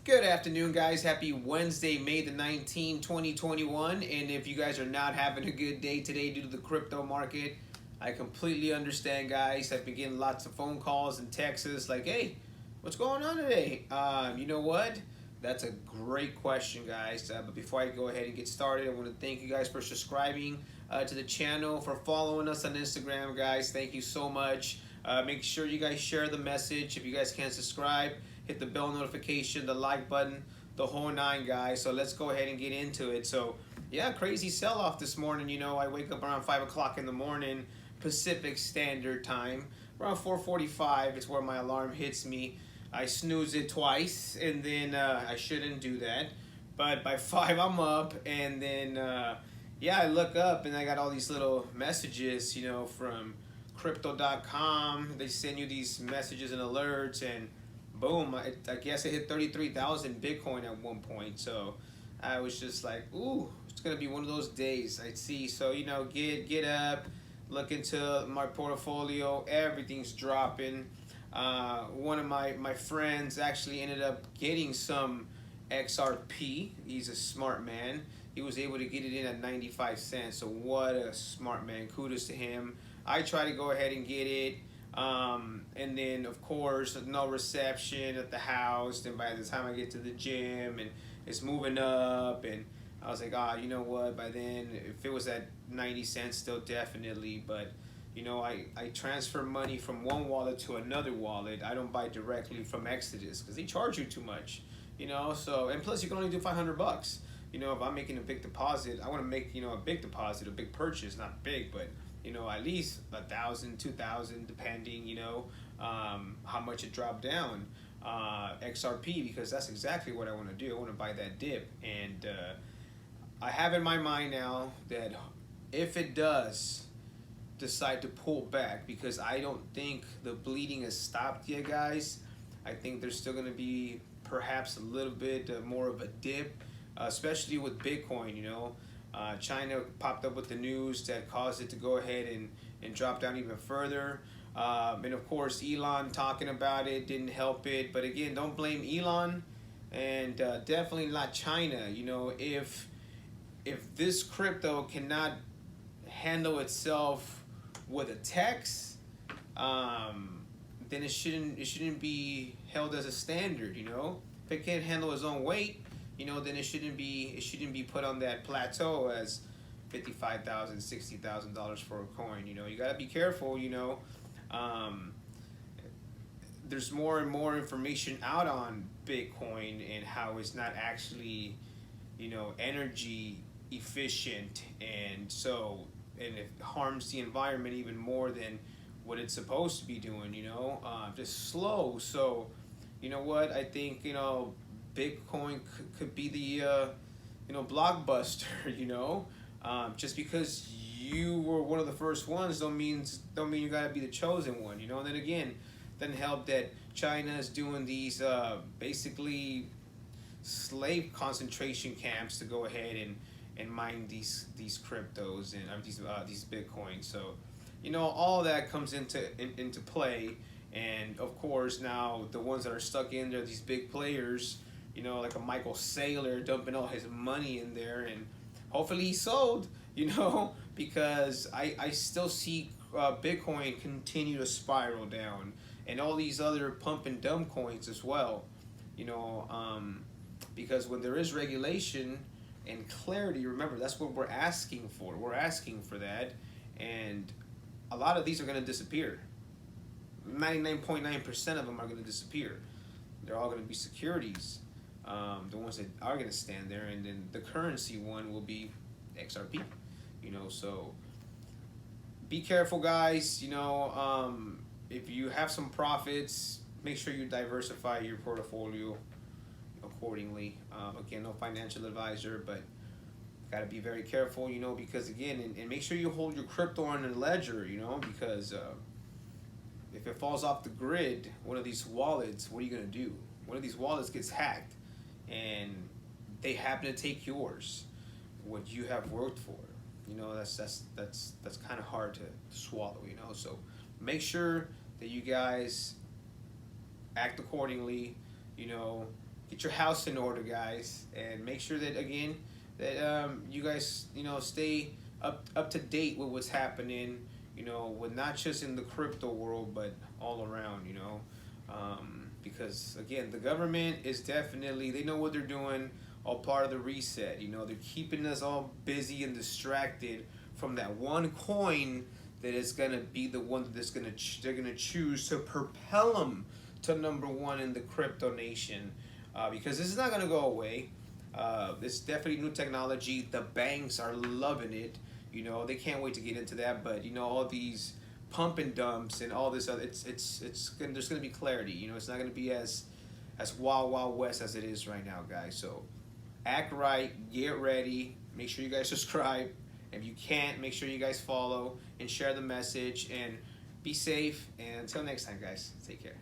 Good afternoon, guys. Happy Wednesday, May the 19th, 2021. And if you guys are not having a good day today due to the crypto market, I completely understand, guys. I've been getting lots of phone calls and texts like, hey, what's going on today? You know what? That's a great question, guys. But before I go ahead and get started, I want to thank you guys for subscribing to the channel, for following us on Instagram, guys. Thank you so much. Make sure you guys share the message. If you guys can't subscribe, hit the bell notification, the like button, the whole nine, guys. So let's go ahead and get into it. So yeah, crazy sell-off this morning. I wake up around 5 o'clock in the morning, Pacific Standard Time. Around 4:45 is where my alarm hits me. I snooze it twice, and then I shouldn't do that. But by 5, I'm up, and then yeah, I look up, and I got all these little messages, from crypto.com. They send you these messages and alerts, and boom, I guess I hit 33,000 Bitcoin at one point. So I was just like, ooh, it's gonna be one of those days. I see. So get up, look into my portfolio. Everything's dropping. One of my friends actually ended up getting some XRP. He's a smart man. He was able to get it in at 95 cents. So what a smart man. Kudos to him. I try to go ahead and get it. And then, of course, no reception at the house. Then by the time I get to the gym and it's moving up, and I was like, you know what? By then, if it was at 90 cents, still definitely. But, I transfer money from one wallet to another wallet. I don't buy directly from Exodus because they charge you too much. So, and plus you can only do 500 bucks. If I'm making a big deposit, I want to make, a big deposit, a big purchase, not big, but at least 1,000, 2,000, depending, how much it dropped down. XRP, because that's exactly what I want to do. I want to buy that dip, and I have in my mind now that if it does decide to pull back, because I don't think the bleeding has stopped yet, guys. I think there's still going to be perhaps a little bit more of a dip, especially with Bitcoin. China popped up with the news that caused it to go ahead and drop down even further. And of course, Elon talking about it didn't help it. But again, don't blame Elon, and definitely not China. If this crypto cannot handle itself with a text, then it shouldn't be held as a standard. If it can't handle its own weight, then it shouldn't be put on that plateau as $55,000, $60,000 for a coin. You gotta be careful. There's more and more information out on Bitcoin and how it's not actually, energy efficient, and it harms the environment even more than what it's supposed to be doing. Just slow. So, you know what? I think Bitcoin could be the blockbuster. Just because you were one of the first ones don't mean you gotta be the chosen one. And then again, doesn't help that China is doing these basically slave concentration camps to go ahead and mine these cryptos and these Bitcoins. So all that comes into play. And of course, now the ones that are stuck in there, these big players, like a Michael Saylor dumping all his money in there, and hopefully he sold, because I still see Bitcoin continue to spiral down, and all these other pump and dump coins as well, because when there is regulation and clarity, remember, that's what we're asking for. We're asking for that, and a lot of these are going to disappear. 99.9% of them are going to disappear. They're all going to be securities. The ones that are going to stand there, and then the currency one will be XRP. So be careful, guys. If you have some profits, make sure you diversify your portfolio accordingly. Again, no financial advisor, but got to be very careful, because again, and make sure you hold your crypto on a ledger, because if it falls off the grid, one of these wallets, what are you going to do? One of these wallets gets hacked, and they happen to take yours, what you have worked for. That's kind of hard to swallow. So make sure that you guys act accordingly. get your house in order, guys, and make sure that again that you guys stay up to date with what's happening. With not just in the crypto world, but all around. Because again, the government is definitely, they know what they're doing. All part of the reset. They're keeping us all busy and distracted from that one coin that is gonna be the one that's they're gonna choose to propel them to number one in the crypto nation, because this is not gonna go away. It's definitely new technology. The banks are loving it. They can't wait to get into that. But all these pump and dumps and all this other, there's gonna be clarity. It's not gonna be as wild west as it is right now, guys. So act right, get ready. Make sure you guys subscribe. If you can't, make sure you guys follow and share the message, and be safe. And until next time, guys, take care.